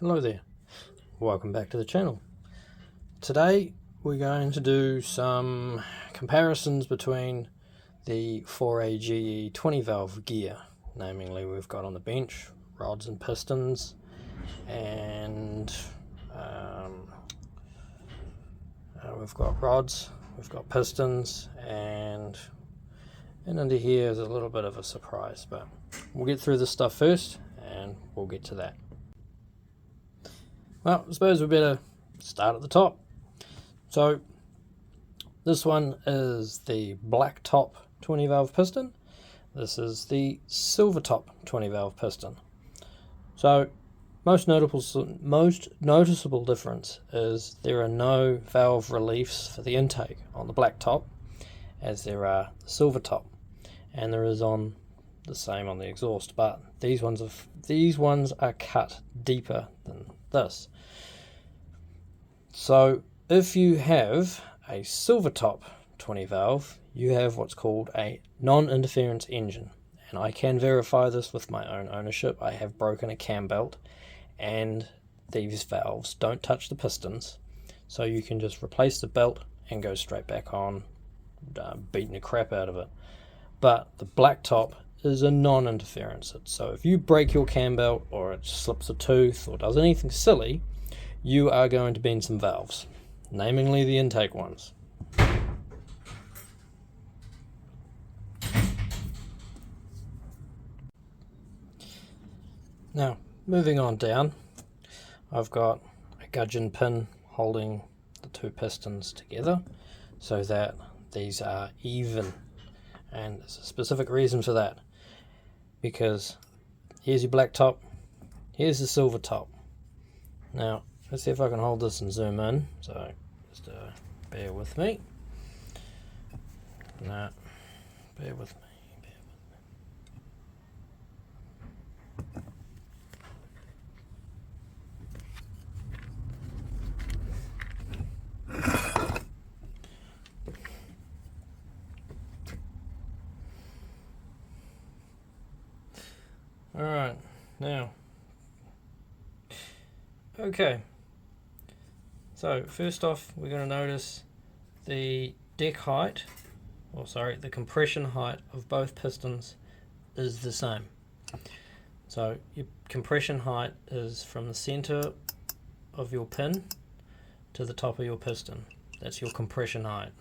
Hello there, welcome back to the channel. Today we're going to do some comparisons between the 4AGE 20 valve gear. Namely, we've got on the bench rods and pistons, and we've got rods, we've got pistons, and under here is a little bit of a surprise, but we'll get through this stuff first and we'll get to that. Well, I suppose we better start at the top. So this one is the Blacktop 20 valve piston. This is the Silvertop 20 valve piston. So most noticeable difference is there are no valve reliefs for the intake on the Blacktop as there are the Silvertop, and there is on the same on the exhaust, but these ones are cut deeper than this. So if you have a Silvertop 20 valve, you have what's called a non-interference engine, and I can verify this with my own ownership. I have broken a cam belt and these valves don't touch the pistons, so you can just replace the belt and go straight back on, beating the crap out of it. But the Blacktop is a non-interference, so if you break your cam belt or it slips a tooth or does anything silly, you are going to bend some valves, namely the intake ones. Now, moving on down, I've got a Gudgeon pin holding the two pistons together so that these are even, and there's a specific reason for that, because here's your Blacktop, here's the Silvertop. Now let's see if I can hold this and zoom in, so just bear with me. Nah, bear with me. Alright, now, okay, so first off we're going to notice the deck height, the compression height of both pistons is the same. So your compression height is from the center of your pin to the top of your piston. That's your compression height.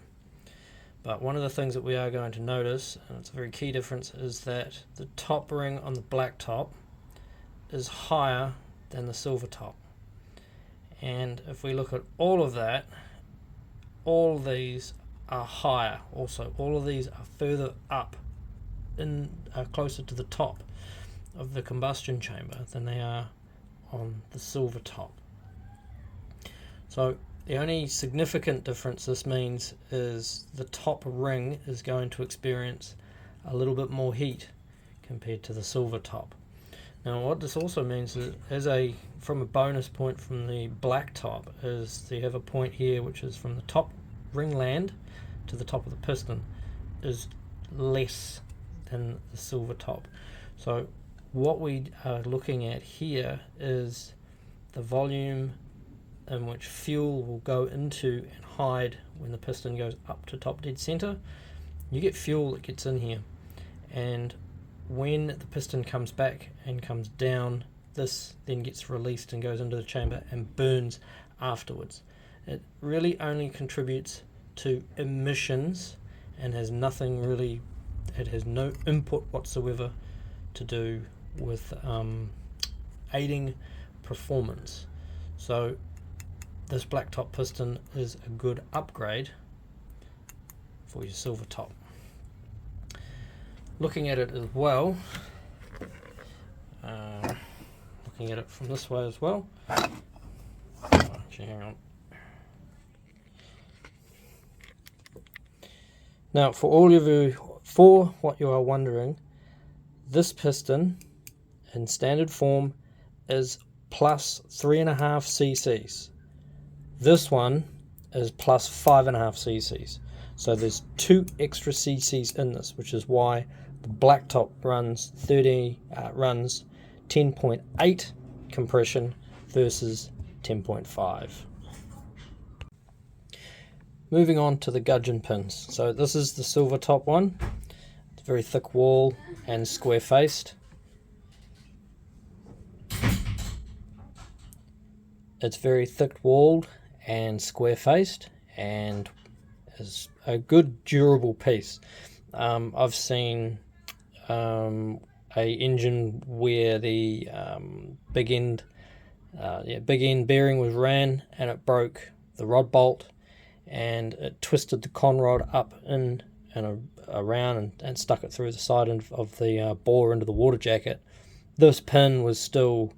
But one of the things that we are going to notice, and it's a very key difference, is that the top ring on the Blacktop is higher than the Silvertop. And if we look at all of that, all of these are higher also. All of these are further up, closer to the top of the combustion chamber than they are on the Silvertop. So the only significant difference this means is the top ring is going to experience a little bit more heat compared to the Silvertop. Now what this also means is, from a bonus point from the Blacktop, is you have a point here which is from the top ring land to the top of the piston is less than the Silvertop. So what we are looking at here is the volume in which fuel will go into and hide when the piston goes up to top dead center. You get fuel that gets in here, and when the piston comes back and comes down, this then gets released and goes into the chamber and burns afterwards. It really only contributes to emissions and has nothing really, it has no input whatsoever to do with aiding performance. So this Blacktop piston is a good upgrade for your Silvertop. Looking at it as well, looking at it from this way as well. Actually, hang on. Now, for what you are wondering, this piston in standard form is plus 3.5 cc's. This one is plus 5.5 cc's. So there's 2 extra cc's in this, which is why the Blacktop runs 10.8 compression, versus 10.5. Moving on to the Gudgeon pins. So this is the Silvertop one. It's very thick wall and square faced. It's very thick walled and square faced and is a good durable piece. I've seen a engine where the big end bearing was ran and it broke the rod bolt and it twisted the conrod up in and around and stuck it through the side of the bore into the water jacket. This pin was still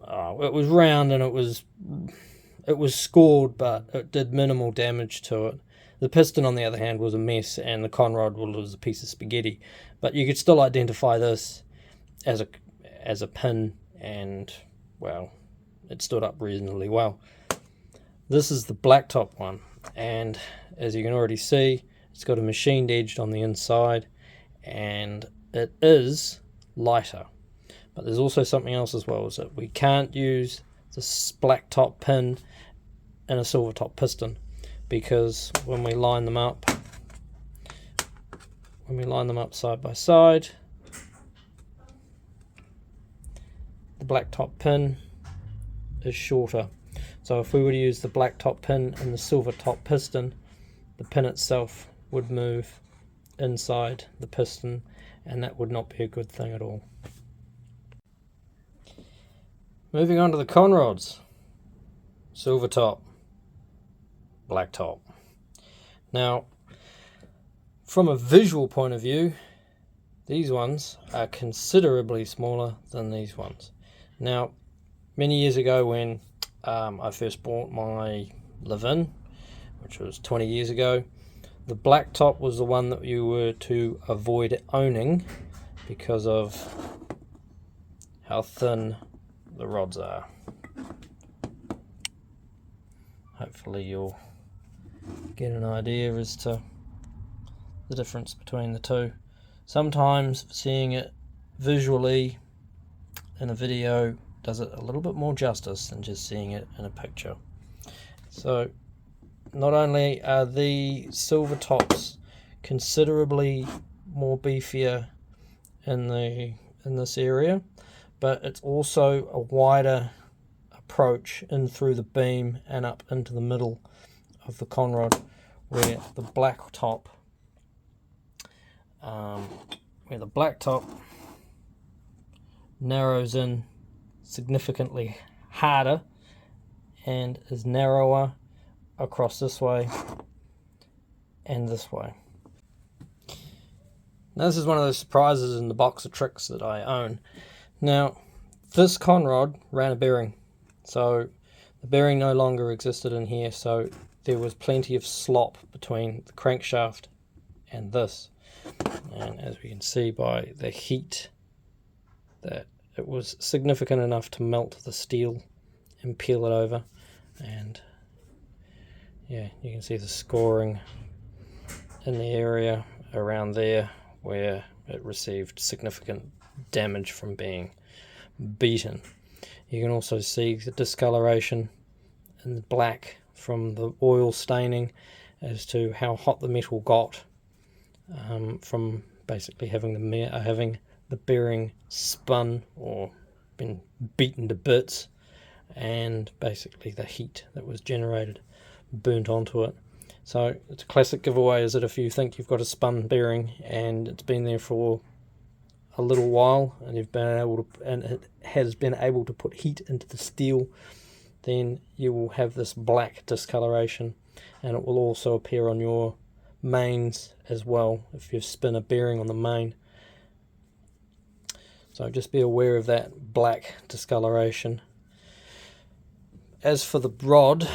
it was round and it was scored, but it did minimal damage to it. The piston, on the other hand, was a mess, and the conrod was a piece of spaghetti. But you could still identify this as a pin, and well, it stood up reasonably well. This is the Blacktop one, and as you can already see, it's got a machined edge on the inside, and it is lighter. But there's also something else as well, is that we can't use this Blacktop pin in a Silvertop piston, because when we line them up side by side, the Blacktop pin is shorter. So if we were to use the Blacktop pin in the Silvertop piston, the pin itself would move inside the piston, and that would not be a good thing at all. Moving on to the conrods. Silvertop, Blacktop. Now, from a visual point of view, these ones are considerably smaller than these ones. Now, many years ago when I first bought my live-in, which was 20 years ago, the Blacktop was the one that you were to avoid owning because of how thin the rods are. Hopefully you'll get an idea as to the difference between the two. Sometimes seeing it visually in a video does it a little bit more justice than just seeing it in a picture. So not only are the Silvertops considerably more beefier in this area, but it's also a wider approach in through the beam and up into the middle of the conrod, where the Blacktop narrows in significantly harder and is narrower across this way and this way. Now this is one of those surprises in the box of tricks that I own. Now this conrod ran a bearing, so the bearing no longer existed in here, so there was plenty of slop between the crankshaft and this, and as we can see by the heat that it was significant enough to melt the steel and peel it over, and yeah, you can see the scoring in the area around there where it received significant damage from being beaten. You can also see the discoloration in the black from the oil staining as to how hot the metal got from basically having the bearing spun or been beaten to bits, and basically the heat that was generated burnt onto it. So it's a classic giveaway, is that if you think you've got a spun bearing and it's been there for a little while and it has been able to put heat into the steel, then you will have this black discoloration, and it will also appear on your mains as well if you spin a bearing on the main. So just be aware of that black discoloration. As for the rod,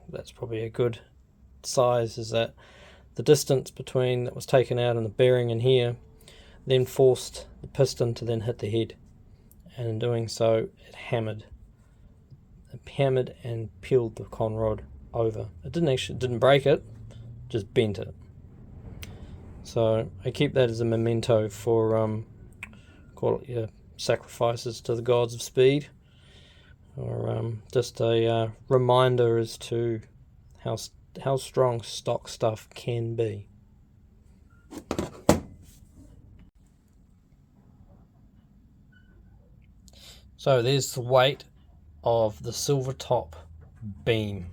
that's probably a good size, is that the distance between that was taken out and the bearing in here then forced the piston to then hit the head, and in doing so it hammered and peeled the conrod over. It didn't break it, just bent it. So I keep that as a memento for call it your sacrifices to the gods of speed. or just a reminder as to how strong stock stuff can be. So there's the weight of the Silvertop beam.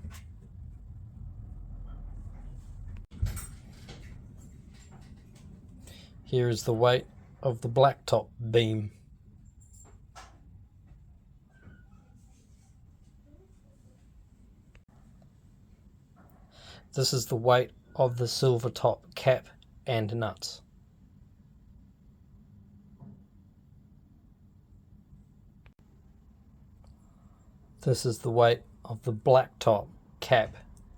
Here is the weight of the Blacktop beam. This is the weight of the Silvertop cap and nuts. This is the weight of the Blacktop cap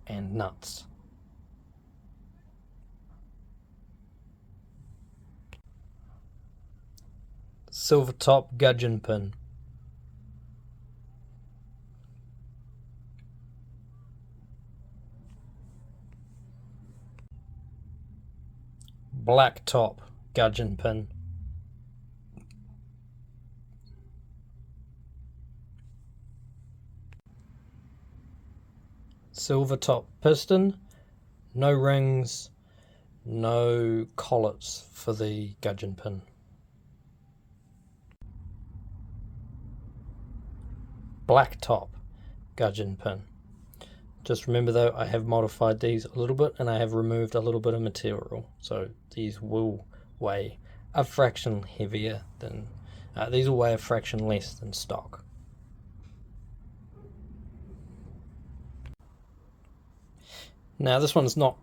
and nuts. Silvertop gudgeon pin. Blacktop gudgeon pin. Silvertop piston, no rings, no collets for the gudgeon pin. Blacktop gudgeon pin. Just remember though, I have modified these a little bit and I have removed a little bit of material, so these will weigh a fraction heavier than these will weigh a fraction less than stock. Now this one's not,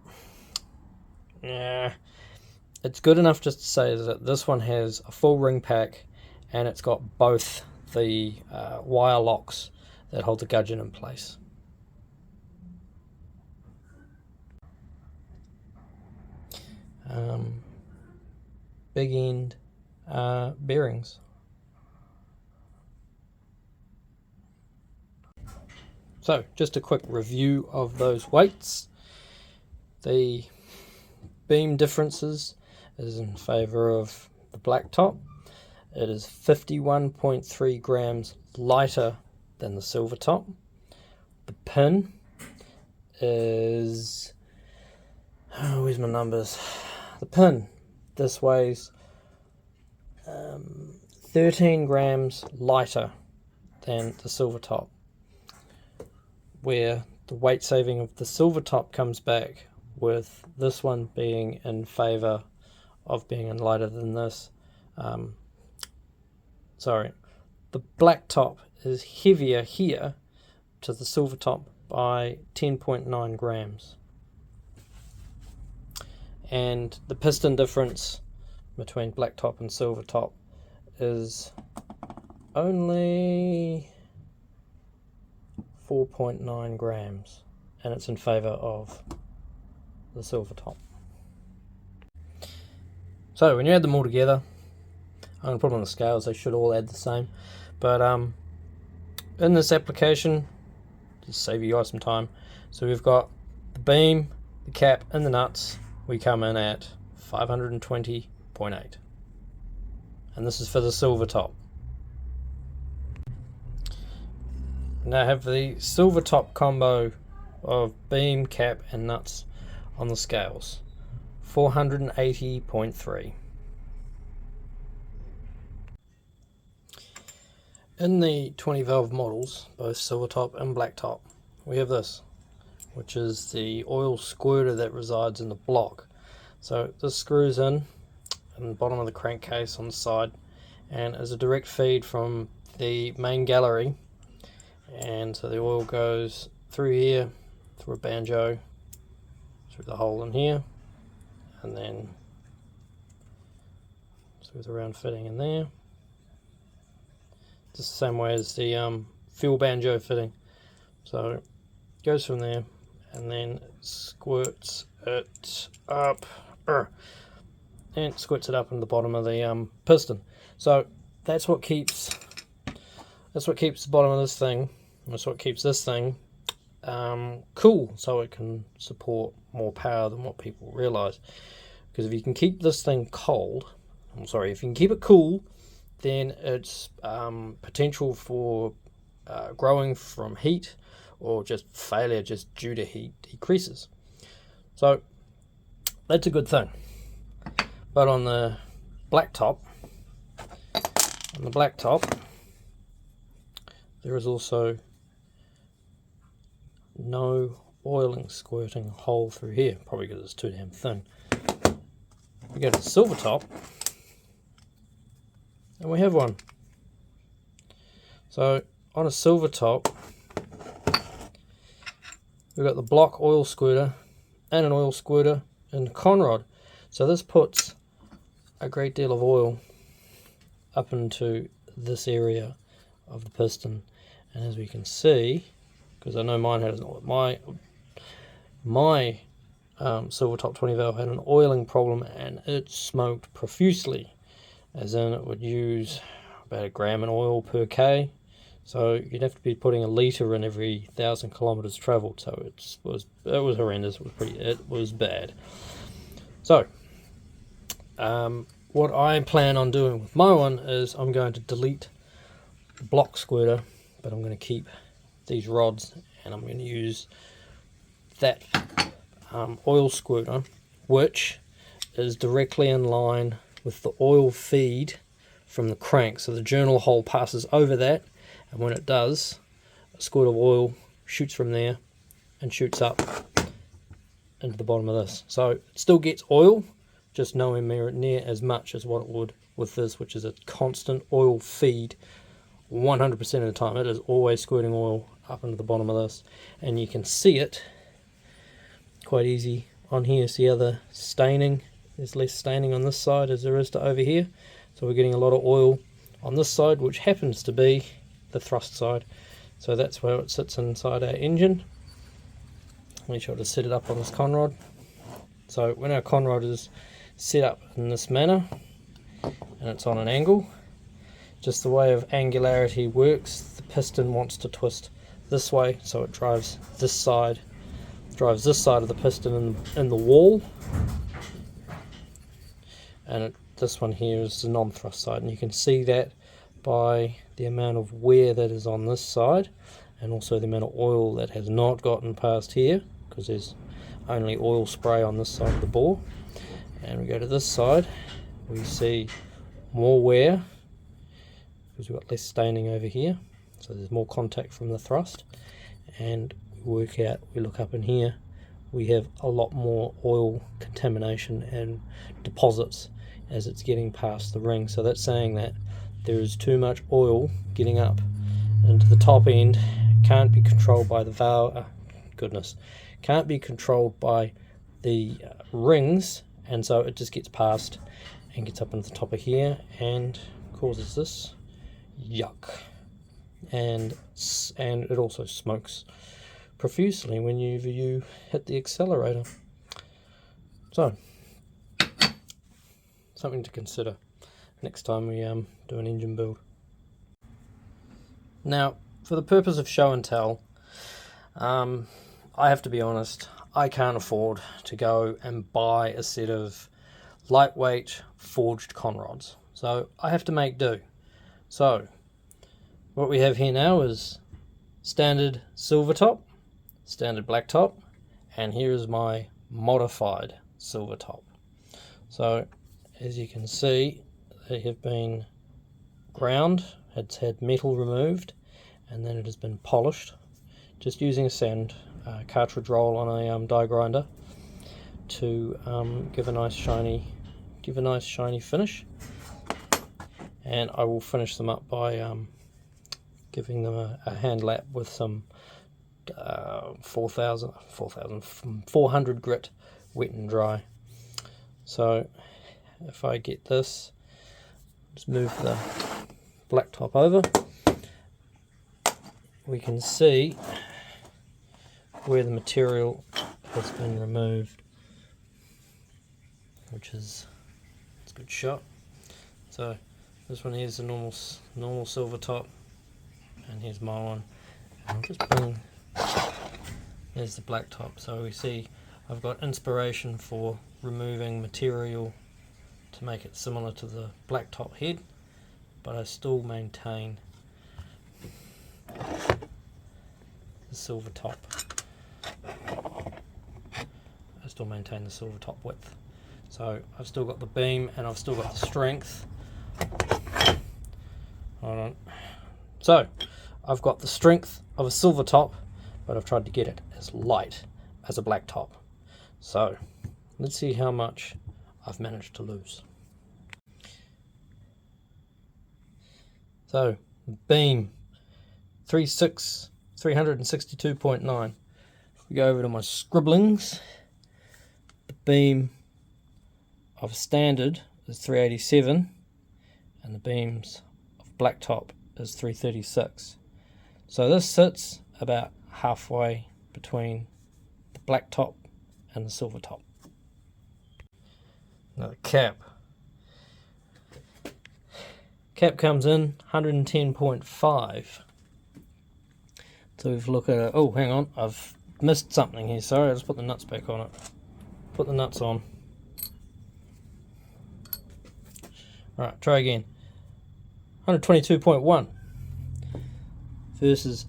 it's good enough just to say that this one has a full ring pack and it's got both the wire locks that hold the gudgeon in place. Big end bearings. So just a quick review of those weights. The beam differences is in favour of the Blacktop. It is 51.3 grams lighter than the Silvertop. The pin is, where's my numbers? The pin, this weighs 13 grams lighter than the Silvertop, where the weight saving of the Silvertop comes back with this one being in favour of being lighter than this. Sorry, the Blacktop is heavier here to the Silvertop by 10.9 grams. And the piston difference between Blacktop and Silvertop is only 4.9 grams, and it's in favour of the Silvertop. So when you add them all together, I'm going to put them on the scales, they should all add the same, but in this application, just save you guys some time, so we've got the beam, the cap and the nuts. We come in at 520.8, and this is for the Silvertop. Now I have the Silvertop combo of beam, cap and nuts on the scales, 480.3. In the 20 valve models, both Silvertop and Blacktop, we have this, which is the oil squirter that resides in the block. So this screws in the bottom of the crankcase on the side and is a direct feed from the main gallery, and so the oil goes through here, through a banjo, through the hole in here, and then through the round fitting in there, just the same way as the fuel banjo fitting. So it goes from there and then squirts it up and squirts it up in the bottom of the piston. So that's what keeps the bottom of this thing, that's what keeps this thing cool, so it can support more power than what people realize. Because if you can keep this thing cold, if you can keep it cool, then its potential for growing from heat or just failure just due to heat decreases. So that's a good thing. But on the blacktop, there is also no oiling squirting a hole through here, probably because it's too damn thin. We go to the Silvertop, and we have one. So on a Silvertop, we've got the block oil squirter and an oil squirter and Conrod. So this puts a great deal of oil up into this area of the piston, and as we can see, because I know mine has my Silvertop 20 valve had an oiling problem, and it smoked profusely, as in it would use about 1 gram in oil per K. So you'd have to be putting 1 litre in every 1,000 kilometres travelled. So it was horrendous. It was bad. So what I plan on doing with my one is I'm going to delete the block squirter, but I'm going to keep these rods, and I'm going to use that oil squirter, which is directly in line with the oil feed from the crank. So the journal hole passes over that, and when it does, a squirt of oil shoots from there and shoots up into the bottom of this. So it still gets oil, just nowhere near as much as what it would with this, which is a constant oil feed 100% of the time. It is always squirting oil up into the bottom of this, and you can see it quite easy on here. See how the staining, there's less staining on this side as there is to over here. So we're getting a lot of oil on this side, which happens to be the thrust side. So that's where it sits inside our engine. Make sure to set it up on this conrod. So when our conrod is set up in this manner and it's on an angle, just the way of angularity works, the piston wants to twist this way, so it drives this side of the piston in the wall, and this one here is the non-thrust side, and you can see that by the amount of wear that is on this side, and also the amount of oil that has not gotten past here, because there's only oil spray on this side of the bore. And we go to this side, we see more wear because we've got less staining over here, so there's more contact from the thrust, and we look up in here, we have a lot more oil contamination and deposits as it's getting past the ring. So that's saying that there is too much oil getting up into the top end, can't be controlled by the valve, can't be controlled by the rings, and so it just gets past and gets up into the top of here and causes this yuck, and it also smokes profusely when you hit the accelerator. So something to consider next time we do an engine build. Now, for the purpose of show and tell, I have to be honest, I can't afford to go and buy a set of lightweight forged conrods, so I have to make do. So what we have here now is standard Silvertop, standard Blacktop, and here is my modified Silvertop. So as you can see, they have been ground, it's had metal removed, and then it has been polished just using a sand cartridge roll on a die grinder to give a nice shiny finish. And I will finish them up by giving them a hand lap with some 400 grit wet and dry. So if I get this, just move the blacktop over, we can see where the material has been removed, which is, it's a good shot. So this one here is the normal Silvertop, and here's my one. And I'll just bring, there's the Blacktop. So we see I've got inspiration for removing material to make it similar to the Blacktop head, but I still maintain Silvertop. I still maintain the Silvertop width. So I've still got the beam and I've still got the strength. Hold on. So I've got the strength of a Silvertop, but I've tried to get it as light as a Blacktop. So let's see how much I've managed to lose. So beam 362.9. We go over to my scribblings. The beam of standard is 387 and the beams of Blacktop is 336. So this sits about halfway between the Blacktop and the Silvertop. Now the cap. Cap comes in 110.5. So we've looked at it. Oh, hang on, I've missed something here. Sorry, I'll just put the nuts back on it. Put the nuts on. Alright, try again. 122.1 versus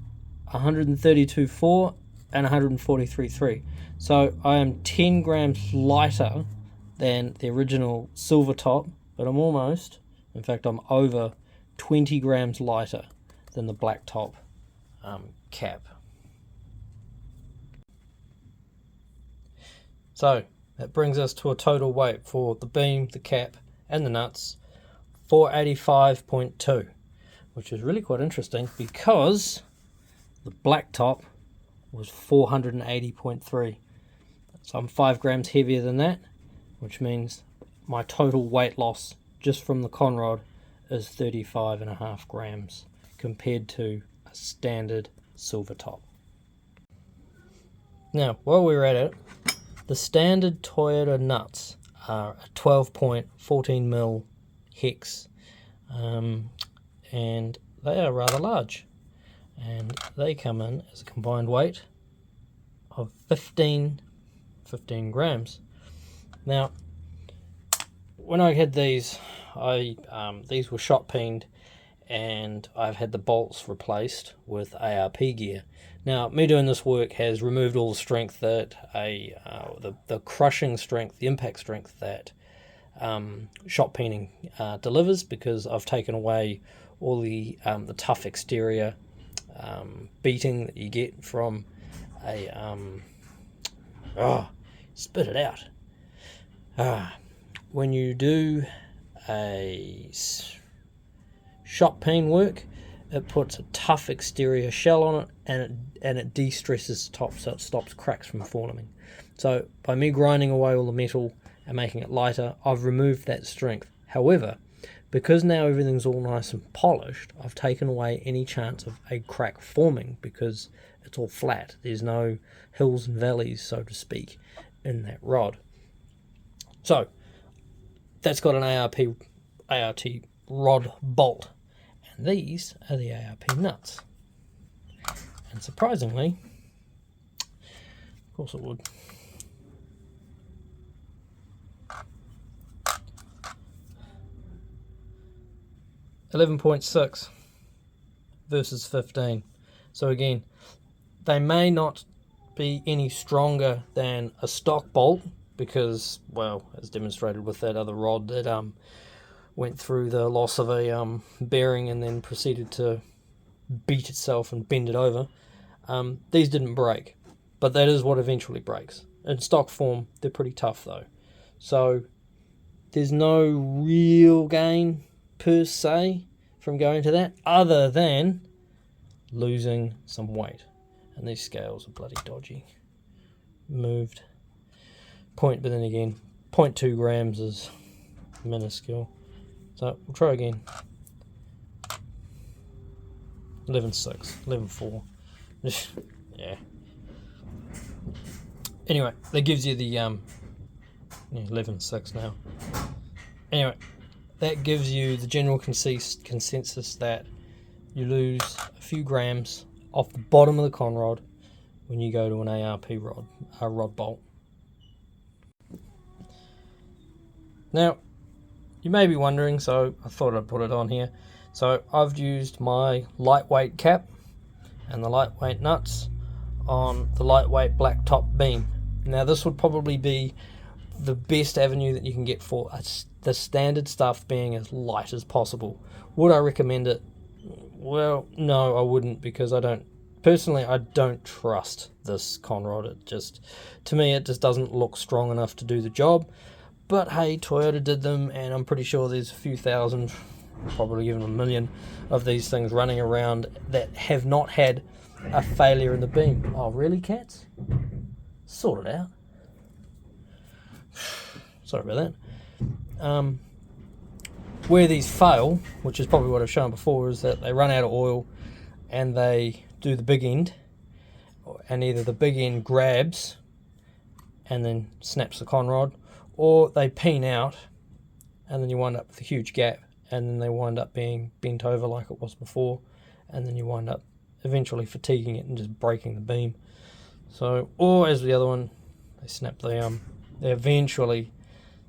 132.4 and 143.3. So I am 10 grams lighter than the original Silvertop, but I'm almost, in fact I'm over 20 grams lighter than the Blacktop cap. So that brings us to a total weight for the beam, the cap and the nuts, 485.2, which is really quite interesting because the Blacktop was 480.3. So I'm 5 grams heavier than that, which means my total weight loss just from the Conrod is 35.5 grams compared to a standard Silvertop. Now, while we're at it, the standard Toyota nuts are a 12.14mm hex, and they are rather large, and they come in as a combined weight of 15 grams. Now, when I had these, these were shot peened, and I've had the bolts replaced with ARP gear. Now, me doing this work has removed all the strength that the crushing strength, the impact strength that shot peening delivers, because I've taken away all the tough exterior beating that you get from a spit it out. When you do a shot peen work, it puts a tough exterior shell on it, and it de-stresses the top, so it stops cracks from forming. So by me grinding away all the metal and making it lighter, I've removed that strength. However, because now everything's all nice and polished, I've taken away any chance of a crack forming because it's all flat. There's no hills and valleys, so to speak, in that rod. So that's got an ART rod bolt, and these are the ARP nuts. And surprisingly, of course it would, $11.6 versus 15. So again, they may not be any stronger than a stock bolt because, well, as demonstrated with that other rod that went through the loss of a bearing and then proceeded to beat itself and bend it over. These didn't break, but that is what eventually breaks. In stock form, they're pretty tough though. So there's no real gain per se from going to that, other than losing some weight. And these scales are bloody dodgy. Moved. But then again, 0.2 grams is minuscule. So we'll try again. 11.6, 11.4. Yeah. Anyway, that gives you the 11.6 now. Anyway, that gives you the general consensus that you lose a few grams off the bottom of the Conrod when you go to an ARP rod bolt. Now, you may be wondering, so I thought I'd put it on here. So I've used my lightweight cap and the lightweight nuts on the lightweight blacktop beam. Now this would probably be the best avenue that you can get for the standard stuff being as light as possible. Would I recommend it? Well, no, I wouldn't, because I don't trust this Conrod. To me, it just doesn't look strong enough to do the job. But hey, Toyota did them, and I'm pretty sure there's a few thousand, probably even a million of these things running around that have not had a failure in the beam. Oh, really, cats? Sort it out. Sorry about that. Where these fail, which is probably what I've shown before, is that they run out of oil and they do the big end, and either the big end grabs and then snaps the conrod, or they peen out and then you wind up with a huge gap, and then they wind up being bent over like it was before, and then you wind up eventually fatiguing it and just breaking the beam. So, or as the other one, they eventually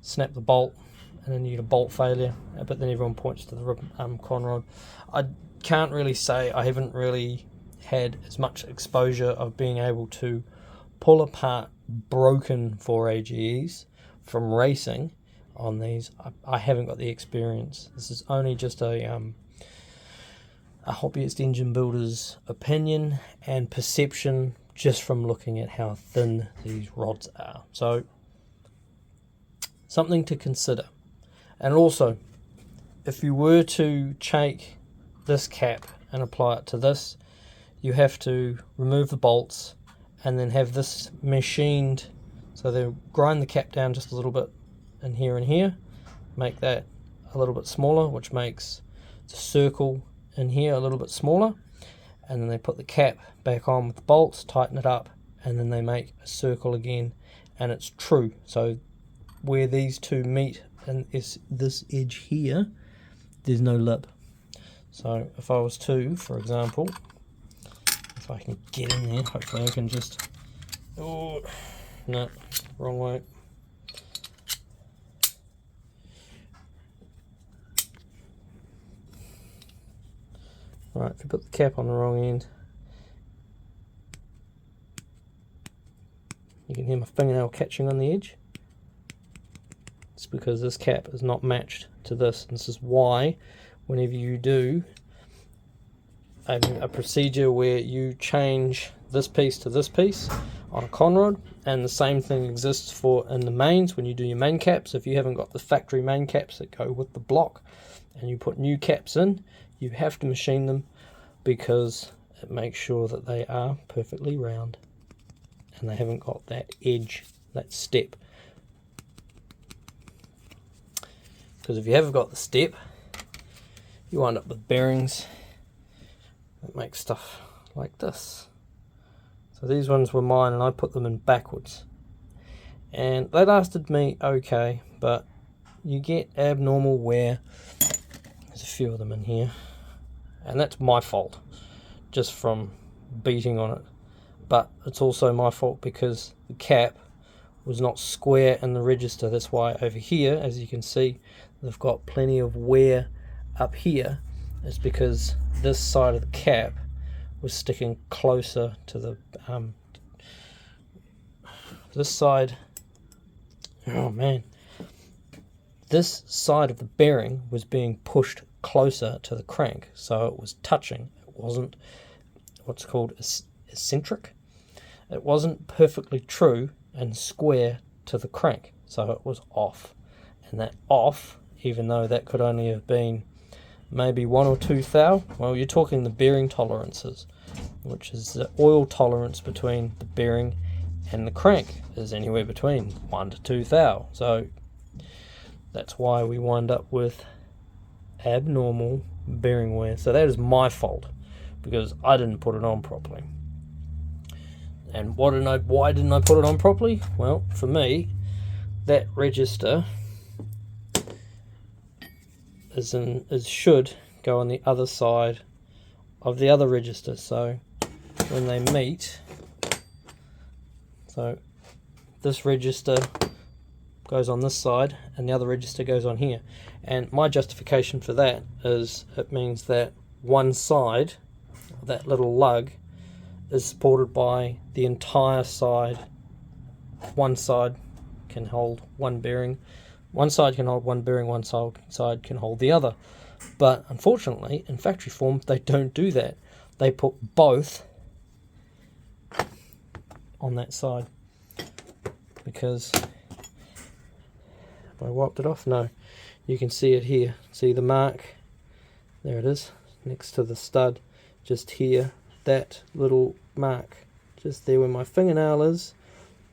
snap the bolt, and then you get a bolt failure, but then everyone points to the conrod. I can't really say, I haven't really had as much exposure of being able to pull apart broken 4AGEs from racing on these. I haven't got the experience. This is only just a hobbyist engine builder's opinion and perception, just from looking at how thin these rods are. So, something to consider. And also, if you were to take this cap and apply it to this, you have to remove the bolts and then have this machined. So they'll grind the cap down just a little bit in here and here, make that a little bit smaller, which makes the circle in here a little bit smaller, and then they put the cap back on with the bolts, tighten it up, and then they make a circle again, and it's true. So where these two meet and is this edge here, there's no lip. So if I was to, for example, if I can get in there, hopefully I can just, oh no, wrong way. Right, if you put the cap on the wrong end, you can hear my fingernail catching on the edge. It's because this cap is not matched to this. And this is why, whenever you do a procedure where you change this piece to this piece on a conrod, and the same thing exists for in the mains when you do your main caps. If you haven't got the factory main caps that go with the block and you put new caps in, you have to machine them, because it makes sure that they are perfectly round and they haven't got that edge, that step. Because if you have got the step, you wind up with bearings that make stuff like this. So these ones were mine, and I put them in backwards, and they lasted me okay, but you get abnormal wear. There's a few of them in here, and that's my fault, just from beating on it. But it's also my fault because the cap was not square in the register. That's why over here, as you can see, they've got plenty of wear up here. It's because this side of the cap was sticking closer to the this side. Oh man, this side of the bearing was being pushed closer to the crank, so it was touching. It wasn't what's called eccentric. It wasn't perfectly true and square to the crank, so it was off. And that off, even though that could only have been maybe 1 or 2 thou, well, you're talking the bearing tolerances, which is the oil tolerance between the bearing and the crank is anywhere between 1 to 2 thou. So that's why we wind up with abnormal bearing wear. So that is my fault, because I didn't put it on properly. And why didn't I put it on properly? Well, for me, that register should go on the other side of the other register. So when they meet, so this register goes on this side and the other register goes on here. And my justification for that is it means that one side, that little lug, is supported by the entire side. One side can hold one bearing. One side can hold one bearing, one side can hold the other. But unfortunately, in factory form, they don't do that. They put both on that side. Because, have I wiped it off? No. You can see it here. See the mark? There it is, next to the stud. Just here, that little mark. Just there where my fingernail is,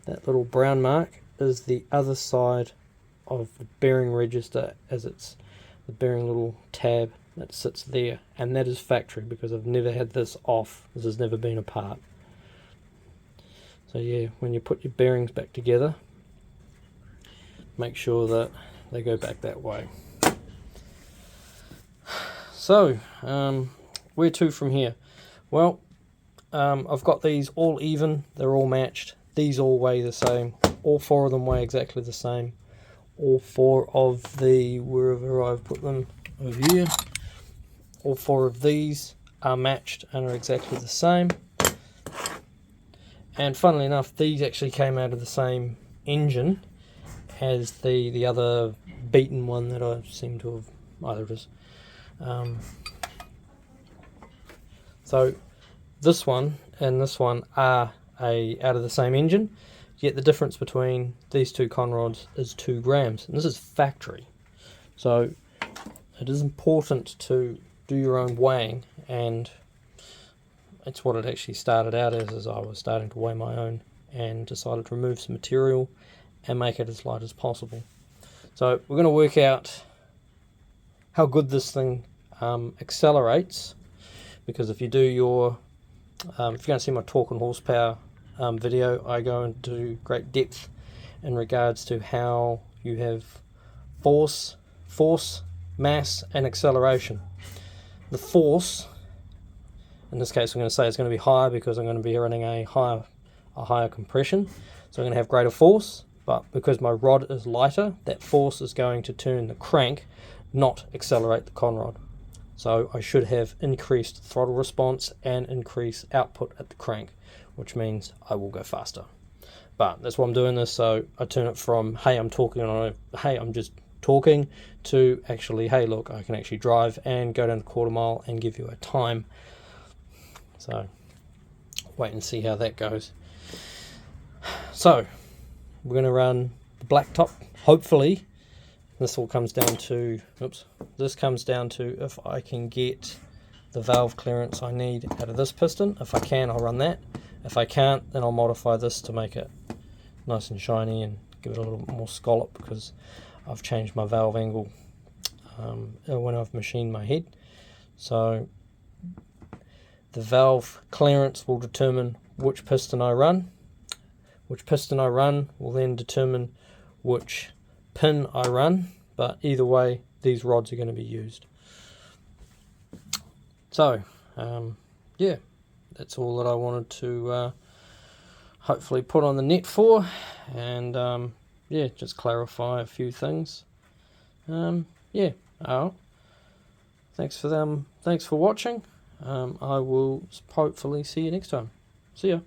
that little brown mark is the other side of the bearing register, as it's the bearing little tab that sits there. And that is factory, because I've never had this off. This has never been apart. So yeah, when you put your bearings back together, make sure that they go back that way. So, where to from here? Well, I've got these all even, they're all matched. These all weigh the same. All four of them weigh exactly the same. All four of the, wherever I've put them, over here, all four of these are matched and are exactly the same. And funnily enough, these actually came out of the same engine as the other beaten one that I seem to have, either it is. So this one and this one are out of the same engine, yet the difference between these two conrods is 2 grams, and this is factory. So it is important to do your own weighing, and it's what it actually started out as I was starting to weigh my own and decided to remove some material and make it as light as possible. So we're going to work out how good this thing accelerates, because if you do your, if you're going to see my torque and horsepower video, I go into great depth in regards to how you have force, mass and acceleration. The force, in this case I'm going to say it's going to be higher because I'm going to be running a higher compression, so I'm going to have greater force, but because my rod is lighter, that force is going to turn the crank, not accelerate the conrod. So I should have increased throttle response and increased output at the crank, which means I will go faster. But that's why I'm doing this, so I turn it from, hey, I'm talking on a, hey, I'm just talking, to actually, hey, look, I can actually drive and go down the quarter mile and give you a time. So wait and see how that goes. So we're going to run the Blacktop. Hopefully this all comes down to, this comes down to if I can get the valve clearance I need out of this piston. If I can, I'll run that. If I can't, then I'll modify this to make it nice and shiny and give it a little bit more scallop, because I've changed my valve angle when I've machined my head. So the valve clearance will determine which piston I run. Which piston I run will then determine which pin I run, but either way these rods are going to be used. So yeah, that's all that I wanted to hopefully put on the net for, and yeah, just clarify a few things. Yeah, thanks for watching. I will hopefully see you next time. See ya.